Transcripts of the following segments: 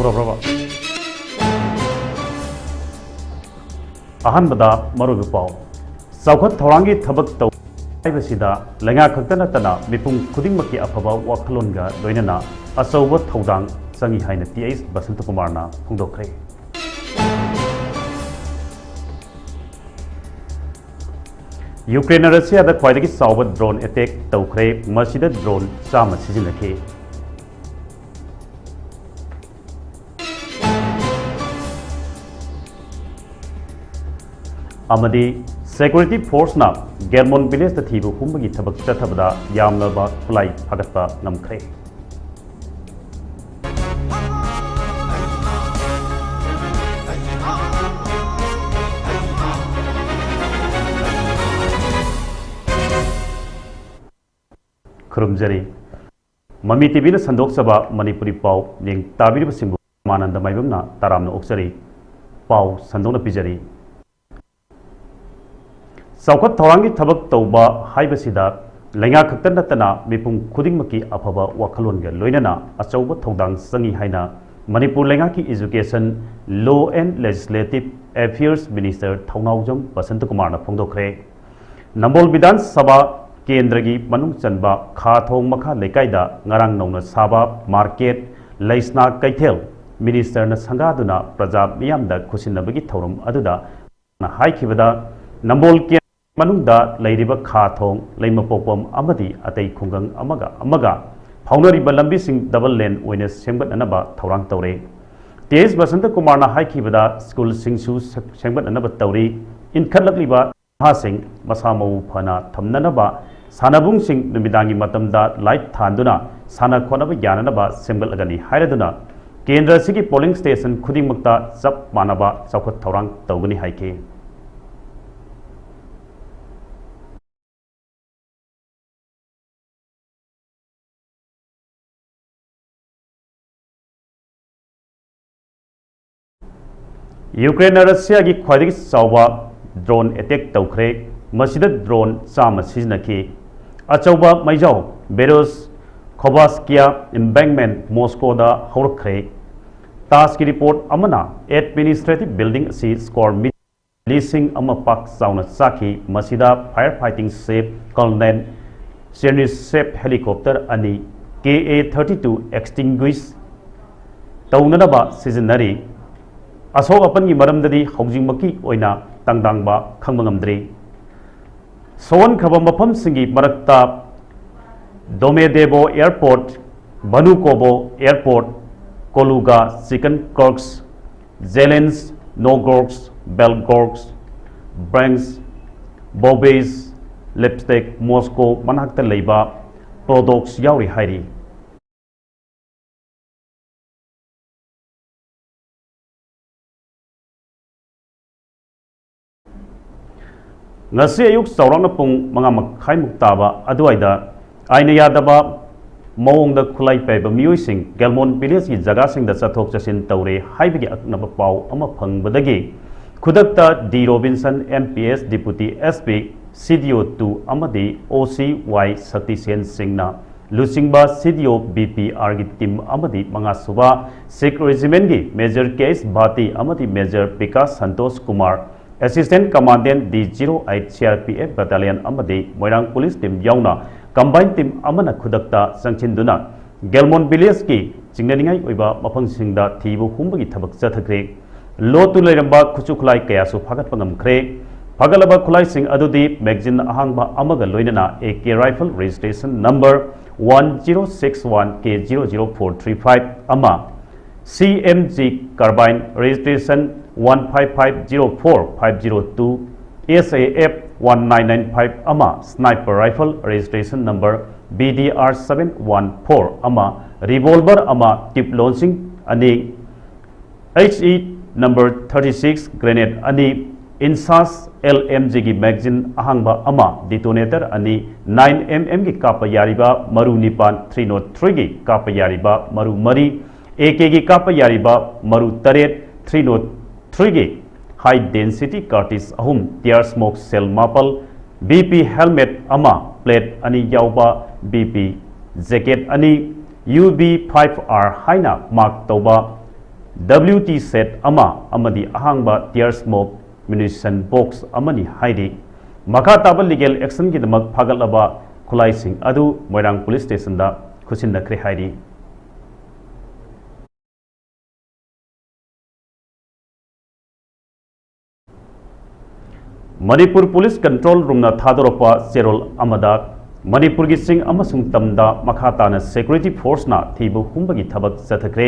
ꯍꯧꯔꯕ꯭ꯔꯕ ꯑꯍꯥꯟꯕꯗ ꯃꯔꯨꯑꯣꯏꯕ ꯄꯥꯎ ꯆꯥꯎꯈꯠ ꯊꯧꯔꯥꯡꯒꯤ ꯊꯕꯛ ꯇꯧ ꯍꯥꯏꯕꯁꯤꯗ ꯂꯩꯉꯥꯛ ꯈꯛꯇ ꯅꯠꯇꯅ ꯃꯤꯄꯨꯝ ꯈꯨꯗꯤꯡꯃꯛꯀꯤ ꯑꯐꯕ ꯋꯥꯈꯜꯂꯣꯟꯒ ꯂꯣꯏꯅꯅ ꯑꯆꯧꯕ ꯊꯧꯗꯥꯡ ꯆꯪꯏ ꯍꯥꯏꯅ ꯇꯤ.ꯑꯩꯆ. ꯕꯁꯟꯇꯀꯨꯃꯥꯔꯅ ꯐꯣꯡꯗꯣꯛꯈ꯭ꯔꯦ꯫ ꯌꯨꯀ꯭ꯔꯦꯟꯅ ꯔꯁꯤꯌꯥꯗ ꯈ꯭ꯋꯥꯏꯗꯒꯤ ꯆꯥꯎꯕ ꯗ꯭ꯔꯣꯟ ꯑꯦꯇꯦꯛ ꯇꯧꯈ꯭ꯔꯦ, ꯃꯁꯤꯗ ꯗ꯭ꯔꯣꯟ 100 ꯁꯤꯖꯤꯟꯅꯈꯤ꯫ ꯑꯃꯗꯤ ꯁꯦꯀ꯭ꯌꯨꯔꯤꯇꯤ ꯐꯣꯔꯁꯅ ꯒꯦꯜꯃꯣꯟ ꯚꯤꯂꯦꯖꯇ ꯊꯤꯕ ꯍꯨꯝꯕꯒꯤ ꯊꯕꯛ ꯆꯠꯊꯕꯗ ꯌꯥꯝꯂꯕ ꯈꯨꯠꯂꯥꯏ ꯐꯥꯒꯠꯄ ꯉꯝꯈ꯭ꯔꯦ꯫ ꯈꯨꯔꯨꯝꯖꯔꯤ ꯃꯃꯤ ꯇꯤꯚꯤꯅ ꯁꯟꯗꯣꯛꯆꯕ ꯃꯅꯤꯄꯨꯔꯤ ꯄꯥꯎ ꯌꯦꯡ ꯇꯥꯕꯤꯔꯤꯕꯁꯤꯡꯕꯨ ꯔꯥꯃꯥꯅꯟꯗ ꯃꯥꯏꯕꯝꯅ ꯇꯔꯥꯝꯅ ꯑꯣꯛꯆꯔꯤ꯫ ꯄꯥꯎ ꯁꯟꯗꯣꯛꯅ ꯄꯤꯖꯔꯤ꯫ ꯆꯥꯎꯈꯠ ꯊꯧꯔꯥꯡꯒꯤ ꯊꯕꯛ ꯇꯧꯕ ꯍꯥꯏꯕꯁꯤꯗ ꯂꯩꯉꯥꯛ ꯈꯛꯇ ꯅꯠꯇꯅ ꯃꯤꯄꯨꯝ ꯈꯨꯗꯤꯡꯃꯛꯀꯤ ꯑꯐꯕ ꯋꯥꯈꯜꯂꯣꯟꯒ ꯂꯣꯏꯅꯅ ꯑꯆꯧꯕ ꯊꯧꯗꯥꯡ ꯆꯪꯏ ꯍꯥꯏꯅ ꯃꯅꯤꯄꯨꯔ ꯂꯩꯉꯥꯛꯀꯤ education, law and legislative affairs minister Thounaojam ꯕꯁꯟꯇꯀꯨꯃꯥꯔꯅ ꯐꯣꯡꯗꯣꯛꯈ꯭ꯔꯦ꯫ ꯅꯝꯕꯣꯜ ꯕꯤꯙꯥꯟ ꯁꯚꯥ ꯀꯦꯟꯗ꯭ꯔꯒꯤ ꯃꯅꯨꯡ ꯆꯟꯕ ꯈꯥꯊꯣꯡ ꯃꯈꯥ ꯂꯩꯀꯥꯏꯗ ꯉꯔꯥꯡ ꯅꯧꯅ ꯁꯥꯕ ꯃꯥꯔꯀꯦꯠ ꯂꯩꯁꯅꯥ ꯀꯩꯊꯦꯜ ꯃꯤꯅꯤꯁꯇꯔꯅ ꯁꯪꯒꯥꯗꯨꯅ प्रजा ꯃꯤꯌꯥꯝꯗ ꯈꯨꯠꯁꯤꯟꯅꯕꯒꯤ ꯊꯧꯔꯝ ꯑꯗꯨꯗ ꯍꯥꯏꯈꯤꯕꯗ ꯅꯝꯕꯣꯜ ꯃꯅꯨꯡꯗ ꯂꯩꯔꯤꯕ ꯈꯥꯊꯣꯡ, ꯂꯩꯃꯄꯣꯛꯄꯝ ꯑꯃꯗꯤ ꯑꯇꯩ ꯈꯨꯡꯒꯪ ꯑꯃꯒ ꯐꯥꯎꯅꯔꯤꯕ ꯂꯝꯕꯤꯁꯤꯡ ꯗꯕꯜ ꯂꯦꯟ ꯑꯣꯏꯅ ꯁꯦꯝꯒꯠꯅꯅꯕ ꯊꯧꯔꯥꯡ ꯇꯧꯔꯦ꯫ ꯇꯤ.ꯑꯩꯆ. ꯕꯁꯟꯇꯀꯨꯃꯥꯔꯅ ꯍꯥꯏꯈꯤꯕꯗ ꯁ꯭ꯀꯨꯜꯁꯤꯡꯁꯨ ꯁꯦꯝꯒꯠꯅꯅꯕ ꯇꯧꯔꯤ꯫ ꯏꯟꯈꯠꯂꯛꯂꯤꯕ ꯅꯍꯥꯁꯤꯡ ꯃꯁꯥ ꯃꯎ ꯐꯅ ꯊꯝꯅꯅꯕ ꯁꯥꯟꯅꯕꯨꯡꯁꯤꯡ ꯅꯨꯃꯤꯗꯥꯡꯒꯤ ꯃꯇꯝꯗ ꯂꯥꯏꯠ ꯊꯥꯟꯗꯨꯅ ꯁꯥꯟꯅ ꯈꯣꯠꯅꯕ ꯌꯥꯅꯅꯕ ꯁꯦꯝꯒꯠꯂꯒꯅꯤ ꯍꯥꯏꯔꯗꯨꯅ ꯀꯦꯟꯗ꯭ꯔ ꯑꯁꯤꯒꯤ ꯄꯣꯂꯤꯡ ꯁ꯭ꯇꯦꯁꯟ ꯈꯨꯗꯤꯡꯃꯛꯇ ꯆꯞ ꯃꯥꯟꯅꯕ ꯆꯥꯎꯈꯠ ꯊꯧꯔꯥꯡ ꯇꯧꯒꯅꯤ ꯍꯥꯏꯈꯤ꯫ यूक्रेन रशियागी ख्वाइदगी चाउबा ड्रोन अटैक तौखरे, मसीदा ड्रोन 100 सिजनखी। अचौबा मैजाउ बेरोस खोबास्किया एम्बैंकमेंट मॉस्कोदा हौरखरे। तास की रिपोर्ट अमना एडमिनिस्ट्रेटिव बिल्डिंग असी स्कोर लीसिंग अमा पाक चाउना चाखी, मसीदा फायर फाइटिंग सेफ कर्नेल चेनिसेफ हेलीकॉप्टर अनि KA-32 एक्सटिंग्विश तौननबा सिजनरी। असोक अपन की मरमददी हौजिंगमकी ओइना तंगदांगबा खंगमंगमद्री। सोवन खबा मफम सिंगी मरक्ता Domodedovo airport, Vnukovo airport, Kaluga चिकन कर्क्स, जेलेंस नोगोर्क्स, बेलगोर्क्स, ब्रैंक्स, बोबेज, लिपस्टिक, मॉस्को मनाक्ता लेबा प्रोडक्ट्स यावरी हाइरी। ngasi ayuk saurangna pung manga makhai muktaba aduaida aina yadaba mawongda khulai paiba miyuising gelmon village gi jaga sing da chathok chasin tawre haibagi aknaba paw ama phangbadagi khudakta D Robinson MPS Deputy SP CDO2 amadi OCY Sakti Sen Singna Lusingba CDO BPR gi team amadi manga suba Sikh Regiment gi Major KS Bhati amadi Major Vikas Santosh Kumar Assistant Commandant D08 CRPF Battalion amadi Moirang Police Team yauna combined team amana khudakta sangchinduna Gelmon Village ki chingnaningai oiba mafangsinda thibu humbagi thabak chathakre lotu leiramba khuchuklai kayasu phagat pangamkhre phagalaba khulai sing adudi magazine ahangba amaga loinana AK rifle registration number 1061K00435 ama CMG carbine registration 15504502 SAF 1995 ama sniper rifle registration number BDR 714 ama revolver ama tip launching ani HE number 36 grenade ani insas LMG gi magazine ahangba ama detonator ani 9mm gi kapa yariba maru nipan 303 gi kapa yariba maru mari AK gi kapa yariba maru taret 303 gi high density cartridge ahum tear smoke cell mapal BP helmet ama plate ani yauba BP jacket ani UB5R haina mark toba WT set amadi ahangba tear smoke munition box amani haidi makha taba legal action gi damak phagalaba khulai sing adu Moirang police station da khusin nakre haidi Manipur Police Control Room na thadoropa Serol Amada Manipur gi sing amasung tamda makata na security force na thibu humbagi thabak sathakre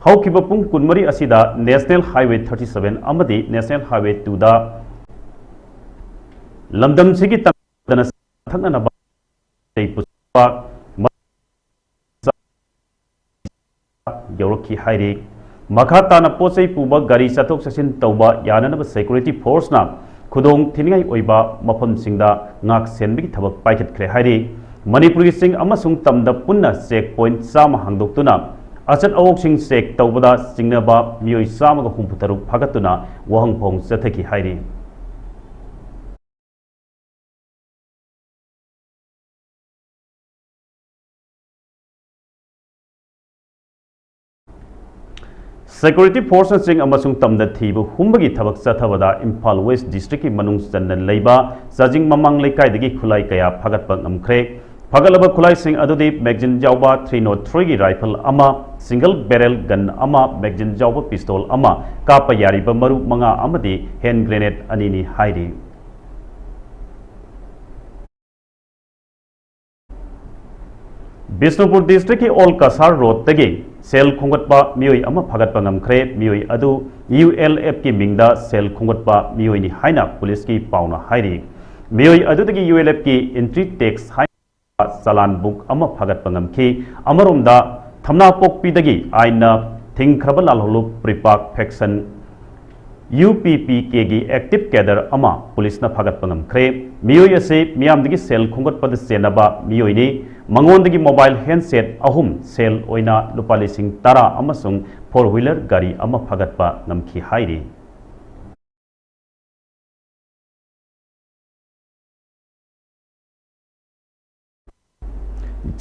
haukiba pung kunmari asida National Highway 37 amadi National Highway 2 da lamdam sigi tamdana thakna na puspa yorki hairi makata na posai puba gari sathok sasin tauba yanana security force na khudong thingai oiba mafam singda ngak senbigi thabak paikhatkhre hairi Manipur sing amasung tamda punna checkpoint sama hangdoktuna asat awok sing check tawbada singnaba mioi samaga humputaru phagatuna wahangphong chathaki hairi Security forces sing amasung tamda thibu humbagi thabak chathabada Imphal West District ki manung channa leiba sajing mamang leikai dagi khulai kaya phagatpa ngamkhre phagalaba khulai sing adudi magazine jawba 303 gi rifle ama single barrel gun ama magazine jawba pistol ama kapa yariba maru manga amadi hand grenade anini hairi Bisnupur District ki All Kasar Road tagi sel khongatpa mioi ama phagatpa ngamkhre mioi adu ULF ki mingda sel khongatpa mioi ni haina police ki pauna hairi mioi adu tagi ULF ki entry tax haina salan book ama phagatpa ngamkhi amaromda thamna pokpi dagi aina thingkhraba lalholu pripak faction UPPK gi active cadre ama police na phagatpa ngamkhre mioi ase miam dagi sel khongatpa da senaba mioi ni Mangon mobile handset ahum sel oina lupa lising tara amasung 4-wheeler gari ama phagatpa ngamkhi hairi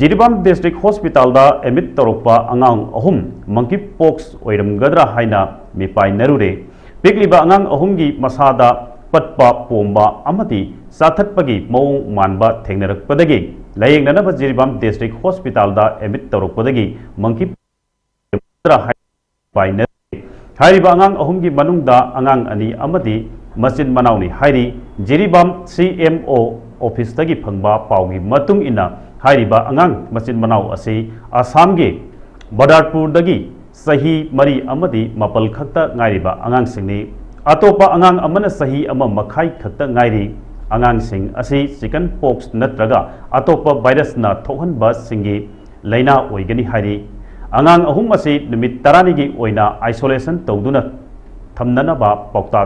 Jiribam District Hospital da emit torokpa angang ahum monkeypox oiramgadra haina mipai narure pikliba angang ahum gi masada patpa pomba amati sathatpagi mawong manba thengnarakpadagi layeng nanaba Jiribam District Hospital da emit torokpadagi monkey paina hairiba angang ahumgi manungda angang ani amadi masin manauni hairi Jiribam CMO office tagi phangba paugi matung ina hairiba angang masin manau ase Assam gi Badarpur dagi sahi mari amadi mapal khakta ngairiba angang singni atopa angang amana sahi ama makhai khakta ngairi angang sing asi chicken pox natraga atopa virus na thohanba singi laina oigani hari angang ahum asi numit tarani gi oina isolation tawduna thamnana ba paukta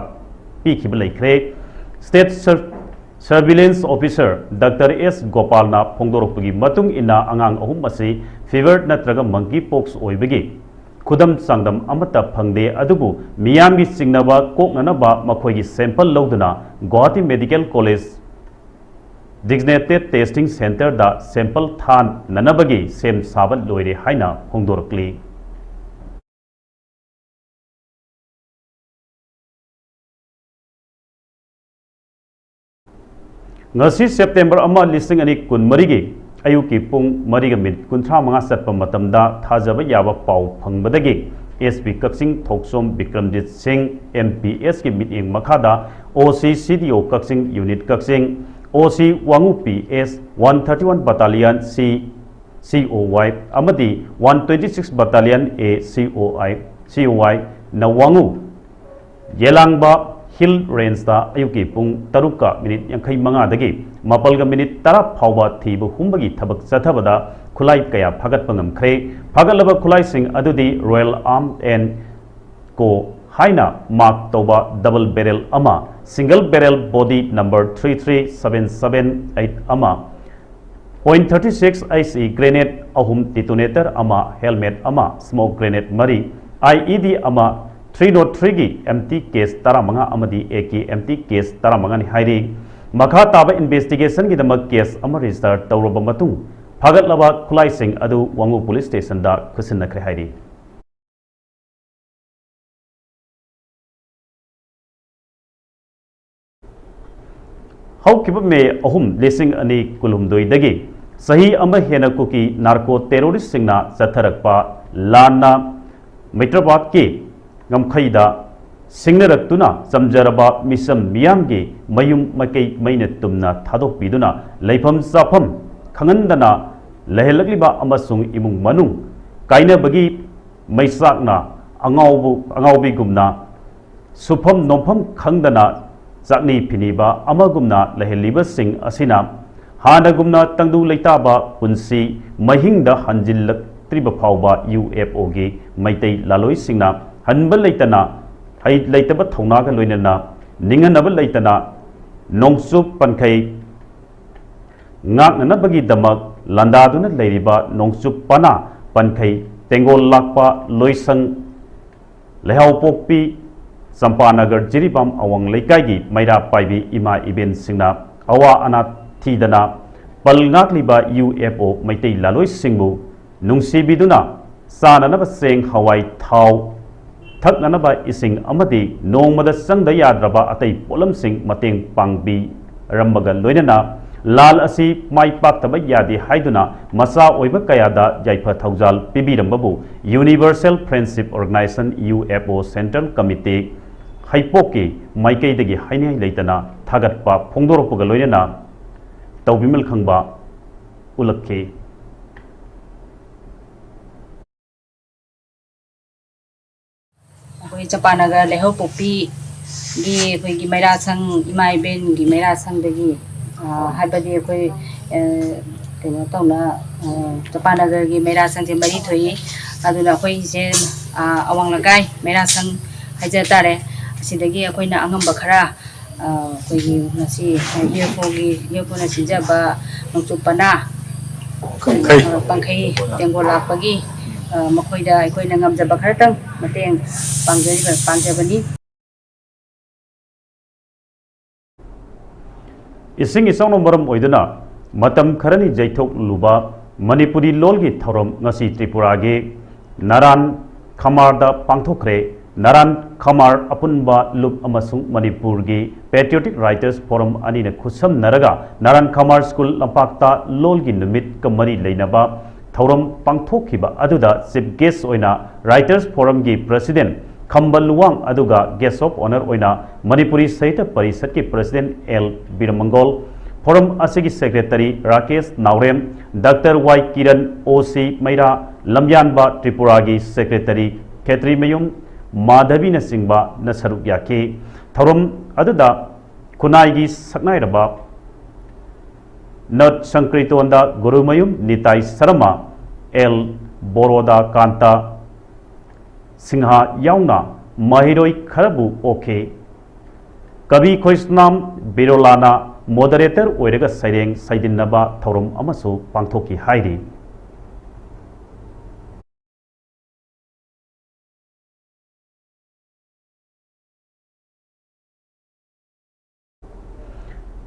pikhiba laikre state surveillance officer Dr. S Gopal na phongdorokpagi matung ina angang ahum asi fever natraga monkeypox oibagi khudam sangdam amata phangde adubu miyamgi singnaba koknanaba makhoigi sample loduna Guwahati Medical College Designated Testing Center da sample than nanabagi sem sabal loire haina phongdorkli ngasi September ama listing ani kun marigi ayuki pung mariga min kunthra manga satpa matamda thajaba yaba pau phangbadagi SP Kaksing Thoksom Bikramjit Singh MPS ki meeting makhada OC CDO Kaksing Unit Kaksing OC Wangu PS 131 Battalion C COY amadi 126 Battalion A COY na Wangu Yelangba Hill Range da ayuki pung taruka minute yankai manga dagi mapalga minute tara phawba thibu humbagi thabak chathabada khulai kaya phagat pangam khre phagalaba khulai sing adudi Royal Armed and Co haina mark toba double barrel ama single barrel body number 33778 ama .36 IC grenade ahum detonator ama helmet ama smoke grenade mari IED ama 303 gi empty case taramanga amadi AK empty case taramanga ni hairi makha taba investigation gi damak case ama register tawroba matung phagat laba khulai sing adu Wangu police station da khusin nakre hairi हौकिब मे अहुम लिसिंग अनि कुलुमदोइदगी सही अमा हेना cookie narco terrorist सिंगना चथरकपा लाना मैत्रबाद की गमखैदा सिंगनरक्तुना समजरबा मिसम मियामगी मयुम मकई मैने तुमना थादोकपीदुना लैफम चाफम खंगनदना लहलगलिबा अमसुंग इमुंग मनुंग काइनबगी मैसाकना अंगावबीगुमना सुफम नोफम खंगदना चाकनी फिनीबा अमगुमना लहलिबसिंग असिना हानगुमना तंगदु लैताबा पुंसी महिंगदा हंजिल्लक्त्रिबा फावबा UFO गी मैतै लालोइसिंगना हनबा लैतना है लैतबा थौनागा लोइनना निंगनबा लैतना नोंगसुप पनखै ngaknanabagi damak landaduna leiriba nongsup pana pankhai tengol lakpa loisang lehau pokpi sampanagar jiribam awang leikai gi maira paibi ima iben singna awa ana thidana pal ngakliba UFO maitei laloi singbu nungsibiduna sananaba seng hawai thau thaknanaba ising amadi nongmada sangda yadraba atai polam sing mateng pangbi rambaga loinana लाल असी माई पाक्तब यादे हाइदुना मसा ओइबा कयादा जायफा थौजाल पिबिरंबबु universal friendship organisation UFO central committee हाइपोकी माइकैदगी हाइनाय लैतना थागतपा फोंदोरपगा लोइना तौबिमल खंबा उलक्खे कोई चपानगर लेहो पोपी गी कोई गी मैरा संग इमाई बेन गी मैरा संग दगी हाबदी कोई कनो तौना चपानगर की मेरा संग से मरी थोई अदुना कोई से अवांग लगाई मेरा संग हाइजा तारे असिदगी अखोइना अंगम खरा कोई नसी UFO ना सिंजाबा नोंचुपना पंखै तेंगो लापगी मखोइदा अखोइना ngamjaba खरतंग मतेंग पांगजबनी इसिंग इसांनो मरम ओइदना मतम खरनी जैथोक लुबा मणिपुरी लोलगी थौरम ngasi त्रिपुरागे नारान खमारदा पांथोखरे नारान खमार अपुनबा लुप अमसुंग मणिपुरगी पेट्रियोटिक राइटर्स फोरम अनिने खुसम नरगा नारान खमार स्कूल लंपाक्ता लोलगी नुमित कमरी लेनबा थौरम पांथोखिबा अदुदा चीफ गेस्ट ओइना राइटर्स फोरम गी प्रेसिडेंट खम्बलुवांग अदुगा गेस्ट ऑफ ऑनर ओइना मणिपुरी साहित्य परिषद की प्रेसिडेंट L बीरमंगोल फोरम असिगी secretary Rakesh Naorem doctor Y Kiran OC मैरा लमयानबा त्रिपुरा की सेक्रेटरी खेत्री मयुम माधवी नसिंगबा नसरुक याके थौरम अदुदा खुनाई सकनाइरबा नट संक्रितोंदा गुरुमयुम निताई शर्मा L बोरोदा कांता सिंहा याउना महिरोई खरबु ओके कवि खोइस्नाम बिरोलाना मॉडरेटर ओइरगा सैरेंग सैदिनबा थौरम अमसु पांथोकी हाइरी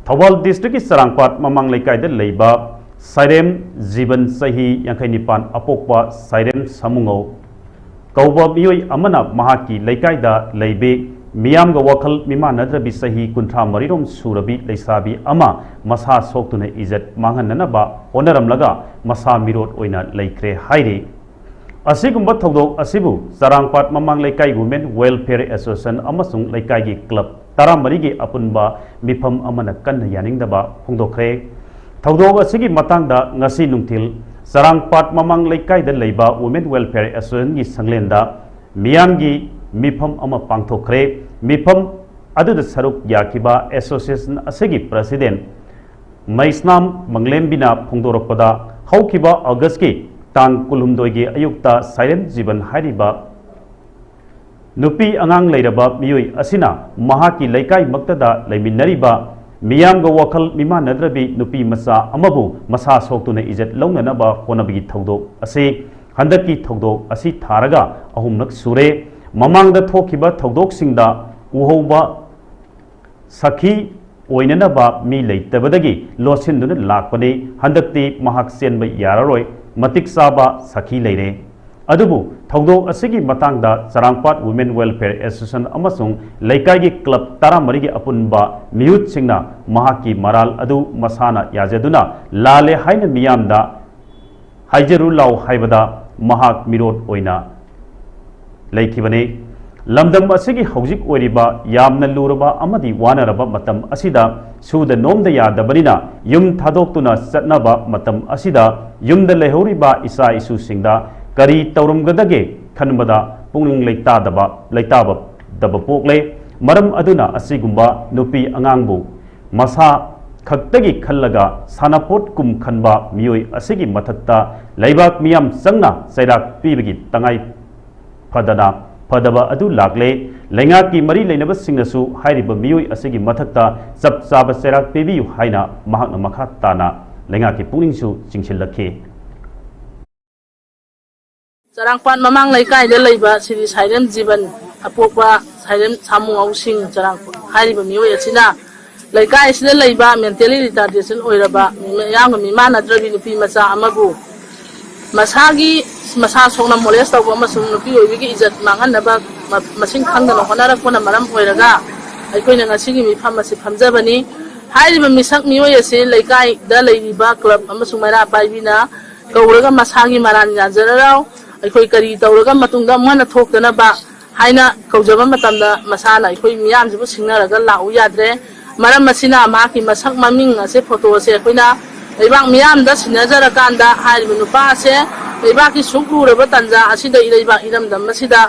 थौबाल डिस्ट्रिक्ट की सरांगपाट ममांग लेकाइदा लेबा सैरेम जीवन सही यांखैनिपान अपोकपा सैरेम समुंगौ कौबा मियोई अमना महाकी लेकाइदा लेबे मियामगा वखल मिमानद्रबि सही कुंथ्रा मरिरोम सुरबि लेसाबि अमा मसा सोक्तुने इज्जत मांगननबा होनरमलगा मसा मिरोट ओइना लेख्रे हाइरे असिगुम्बा थौदोक असिबु सरांगपाट ममांग लेकाइ वुमेन वेलफेयर एसोसिएशन अमसुंग लेकाइगी क्लब तरामरिगी अपुनबा मिफम अमना कन्न यानिंगदबा फोंदोखरे थौदोक असिगी मतंगदा ngasi नुंथिल सरांगपाट ममांग लेकाइदा लेबा वुमेन वेलफेयर एसोसिएशन की संगलेंदा मियामगी मिफम अमा पांथोखरे मिफम अदुदा सरुक याकिबा एसोसिएशन असिगी प्रेसिडेंट मैस्नाम मंगलेम्बिना फोंदोरकपदा हौकिबा अगस्त की तांग कुलुमदोइगी अयुक्ता साइलेंट जीवन हारिबा नुपी अंगांग लेरबा मियोई असिना महाकी लेकाइ मक्तदा लेमिनरिबा मियामगा वखल मिमानद्रबि नुपी मचा अमबु मसा सोक्तुने इज्जत लौननबा होनबगी थौदोक असे हंदकी थौदोक असी थारगा अहुमनक सुरे ममांगदा थोखिबा थौदोकसिंगदा उहौबा सखी ओइननबा मी लेतबदगी लोसिनदुना लाकपने हंदक्ति महाक चेनबा याररोय मतिक चाबा सखी लेरे अदुबु थौदोक असिगी मतंगदा चरांगपाट वुमेन वेलफेयर एसोसिएशन अमसुंग लैकाई क्लब 13 अपुनबा मियुत सिंगना महाकी मराल अदु मसाना याजदुना लाले हाइन मियामदा हाइजरु लाउ हाइबदा महाक मिरोड ओइना लैखिबने लमदम असिगी हौजिक ओरिबा यामना लुरबा अमदी वानरबा मतम असिदा सुद नोमदा यादबनिना युम थादोक्तुना चटनबा मतम असिदा युमदा लेहौरिबा इसा इसु सिंगदा करी तौरमगदगे खनबदा पुंगिंग लैताबा दब पोकले मरम अदुना असिगुंबा नुपी अंगांगबु मसा खक्तगी खल्लगा सानापोट कुम खनबा मियोय असिगी मथक्ता लैबाक मियाम संगना सैराक पीबगी तंगाई फदना फदबा अदु लागले लैंगा की मरी लेनब सिंगसु हाइरिबा मियोय असिगी मथक्ता चप चाबा सैराक पीबियु हाइना महाकना मखा ताना लैंगा की पुंगिंगसु चिंगसिलखि चरांगपाट ममांग लैकाइदा लैबा सिरि साइरेम जीवन अपोपा साइरेम सामु औसिंग चरांग हाइरिबा मियोय असिना लैकाइ सिदा लैबा मेंटली रिटार्डेशन ओइरबा मियाम मिमानद्रबि नुपी मचा अमबु मसागी मसा सोना मोलेस तौबा अमसुंग नुपी ओइबिगी इज्जत मांगनबा मसिंग खंगना होनारकपना मरम ओइरगा अइखोइना ngasiगी मिफाम असे फमजबनी हाइरिबा मिसक मियोय असे लैकाइदा लैरिबा क्लब अमसुंग मैरा पाइबिना कौरगा मसागी मरान याजरराव अखोई करी तौरगा मतुंगा मन थोक्तनबा हाइना कौजबा मतमदा मसाना अखोई मियामजिबु सिंगनरगा लाउ याद्रे मरम मसिना माकी मसक ममिंग असे फोटो असे अखोइना लैबाक मियामदा सिनजरकांदा हाइरिबु नुपा असे लैबाकी सुकुरबा तंजा असिदा इलैबा इरमदम असिदा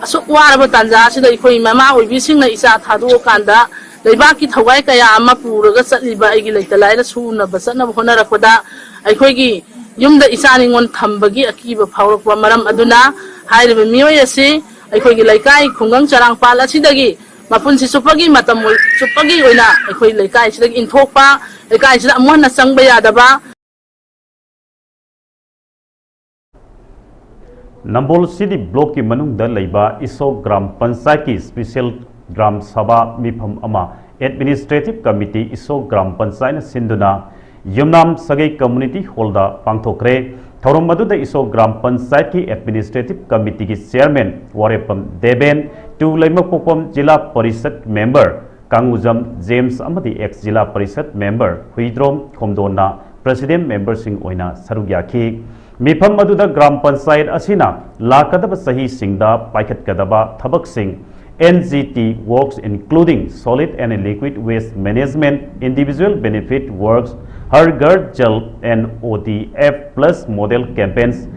असुक वारबा तंजा असिदा अखोई ममा ओइबिसिंगना इचा थादोकांदा लैबाकी थवाई कया अमा पुरगा चतलिबा अइगी लैतलाइरा सुनबा चतनबा होनरकपदा अखोइगी युमदा इचानिंगोन थंबगी अकीबा फावरकपा मरम अदुना हाइरिबा मियोय असे अखोइगी लैकाई खुंगंग चरांगपाल असिदगी मपुनसि सुपगी मतम सुपगी ओइना अखोइ लैकाई सिदगी इनथोकपा लैकाई सिदा अमुहना चंगबा यादबा नंबोल सिटी ब्लॉक की मनुंगदा लैबा इसो ग्राम पंचायत की स्पेशल ग्राम सभा मिफम अमा एडमिनिस्ट्रेटिव कमिटी इसो ग्राम पंचायत सिंधुना युमनाम सगै कम्युनिटी हॉलदा पांथोखरे थौरम मदुदा इसो ग्राम पंचायत की एडमिनिस्ट्रेटिव कमिटी की चेयरमैन वारेपम देबेन टू लैमपोपम जिला परिषद मेंबर कांगुजम जेम्स अमदी एक्स जिला परिषद मेंबर हुइद्रोम खोमदोना प्रेसिडेंट मेंबर सिंह ओइना सरुक याखी मिफम मदुदा ग्राम पंचायत असिना लाकदब सही सिंगदा पाइखतकदबा थबक Singh NGT works including solid and liquid waste management, individual benefit works, Har Ghar Jal and ODF plus model campaigns,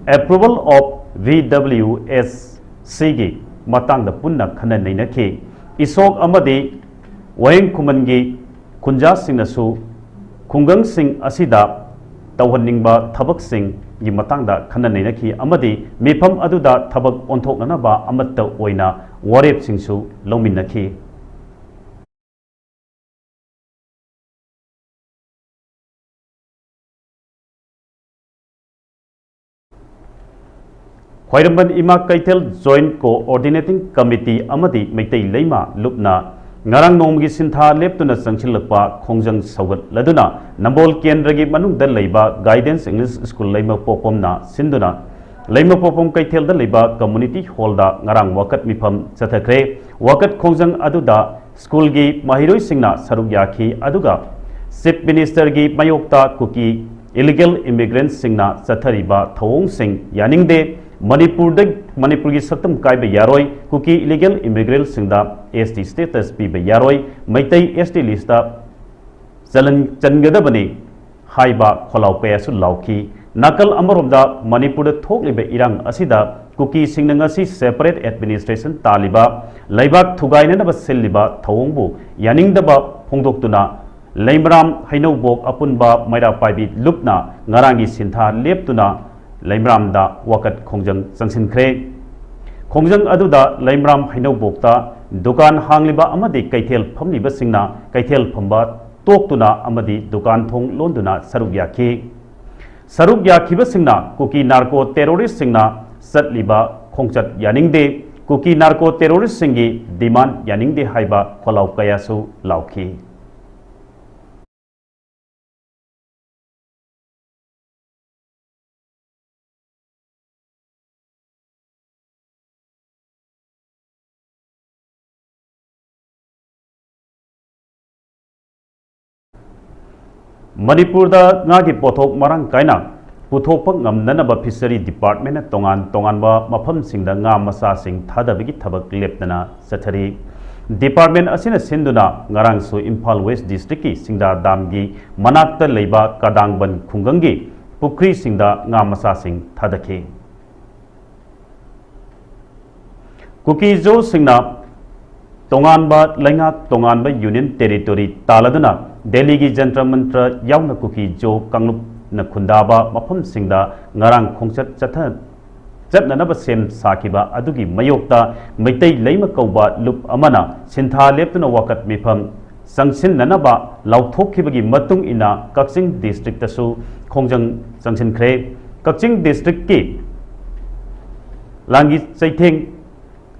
approval of VWSC matangda punna khana nainaki, isok amadi wayang kumangi kunja singnasu kungang sing asida tawhaningba thabak sing yi matangda khana nainaki amadi mifam aduda thabak onthoknanaba amatta oina warep singsu longminnaki Khwairambon Ima Kaitel Joint Coordinating Committee amadi Meitai Leima Lupna ngarang nomgi sintha leptuna sangchilakpa khongjang saugat laduna Nambol Kendragi manungda leiba Guidance English School Leima Popomna Sinduna Leima Popom Kaitel da leiba Community Hall da ngarang wakat mifam chathakre wakat khongjang aduda school gi mahiroi singna saruk yakhi aduga Chief Minister gi mayokta kuki illegal immigrants singna chathariba thawong sing yaningde Manipur की सक्तम कायब यारोय Kuki illegal immigrant सिंगदा ST status पीब यारोय Meitei ST लिस्टा चनगदबने हाइबा खोलाव कयासु लाउखी नाकल अमरोमदा मणिपुर थोकलिबे इरांग असिदा कुकी सिंगनंगसी सेपरेट एडमिनिस्ट्रेशन तालिबा लैबाक थुगाइननबा सिल्लिबा थवंगबु यानिंगदबा फोंदोक्तुना लैमराम हैनौबोक अपुनबा मैरा पाइबी लुपना ngarangi सिन्था लेप्तुना लैमरामदा वकत खोंजंग संसिनख्रे खोंजंग अदुदा लैमराम हैनौबोक्ता दुकान हांगलिबा अमदी कैथेल फमलिबा सिंगना कैथेल फंबा तोक्तुना अमदी दुकान थोंग लोंदुना सरुक याखिबा सिंगना कुकी नार्को टेरोरिस्ट सिंगना सतलिबा खोंचत यानिंगदे कुकी नार्को टेरोरिस्ट सिंगी डिमांड यानिंगदे हाइबा खोलाव कयासु लाउखी मणिपुरदा ngaगी pothok marang kaina puthokpa ngamnanaba fishery department na tongan-tonganba mafamsingda nga masasing thadabigi thabak leptana sathari department asina sinduna ngarang su Imphal West district ki singda damgi manakta leiba kadangban khungangi pukri singda nga masasing thadakhe kuki jo singna tonganba lengak tonganba union territory taladuna Delhi gi jantra mantra yauna kuki jo kanglup na khundaba mafam singda ngarang khongchat chatha chatnanaba sem sakiba adugi mayokta maitai leima kauba lup amana sintha leptuna wakat mifam sangsin nanaba lauthokkhibagi matung ina Kakching district tasu khongjang sangsin khre Kakching district ki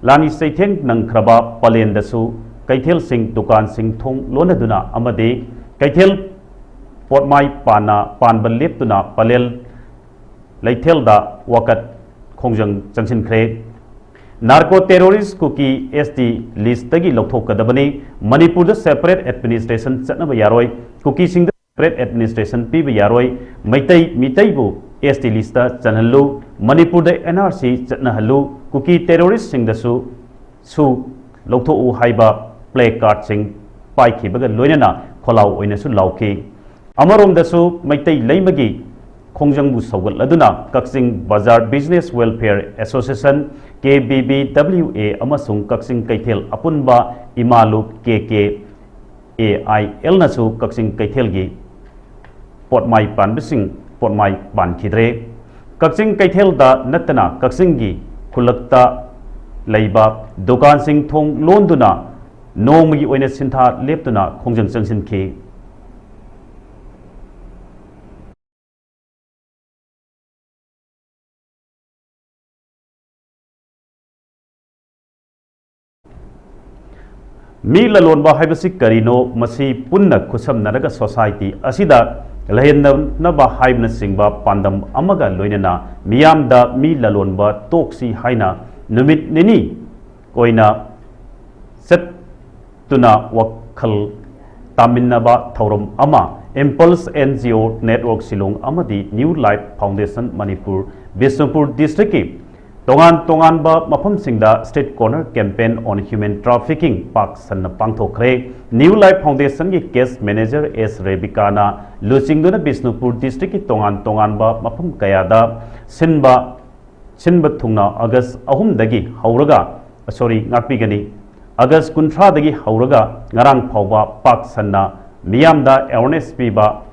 langi saitheng nangkraba palen dasu kaithel sing dukan sing thong lonaduna amade kaithel potmai pana panbal leptuna palel laithel da wakat khongjang changsin khre narco terrorist kuki SD list tagi lokthokadabani Manipur da separate administration chatnaba yaroi kuki sing da separate administration piba yaroi mitai bu SD list ta chanhallu Manipur da NRC chatnahallu kuki terrorist sing da su lokhtho u haiba play card sing pai khibaga loinana kholau oina su lauki amarom da su maitai leimagi khongjang bu sawgal aduna Kakching Bazar Business Welfare Association KBBWA amasung Kakching Kaithel apunba imalu KKAIL nasu Kakching Kaithel gi potmai panbising potmai ban khidre Kakching Kaithel da natana Kakching gi khulakta leiba dukan sing thong londuna nongmagi oina sintha leptuna khongjang changsin khi mi lalonba haibasi karino masi punna khusam naraga society asida lahendnaba haibna singba pandam amaga loinana miyamda mi lalonba toksi haina numit nini koina set tuna wakhal taminaba thauram ama Impulse NGO Network Silong amadi New Life Foundation Manipur Bisnupur District ki tongan ba mafam singda State Corner Campaign on Human Trafficking Pak san pangthokre New Life Foundation ki case manager S Rebecca na lusingduna Bisnupur District ki tongan ba mafam kayada sinba thungna August 3 dagi hauraga ngakpigani August 13 dagi hauraga ngarang phawba Pak sanna miyamda awareness piba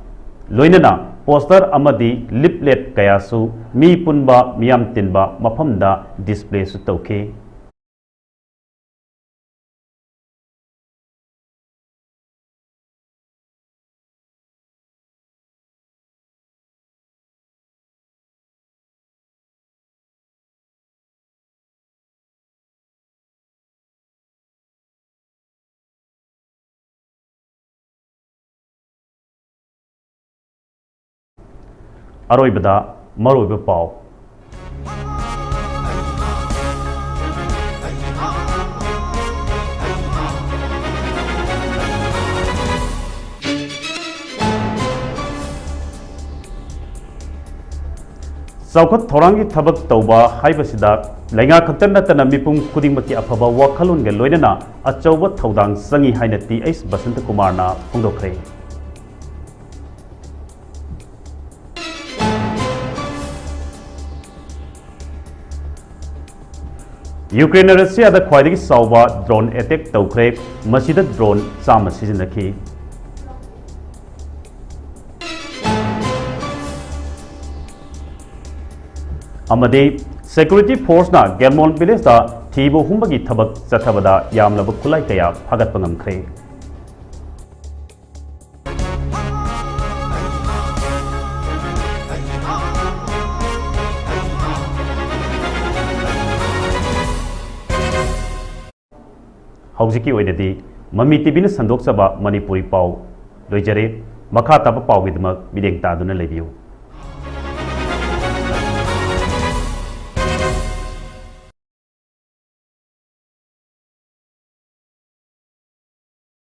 loinana poster amadi leaflet kayasu mi punba miyam tinba mafamda display su tauke aroibada maroiba pau Saukhat thorangi thabak tauba haibasida lainga khaktan natana mipum khudingmaki afaba wakhalon ga loinana achauba thaudang sangi haina TH Basant Kumar na phongdokhre Ukraine Russia da khwaidagi sauba drone attack taukhre masida drone chama sizinakhi amade security force na Gelmon village da thibo humbagi thabak chathabada yamlaba khulai kaya phagatpa ngamkhre Haujiki oidadi Mami TV na sandok saba Manipuri pau loijare makha taba pau gidmak bideng ta duna lebiu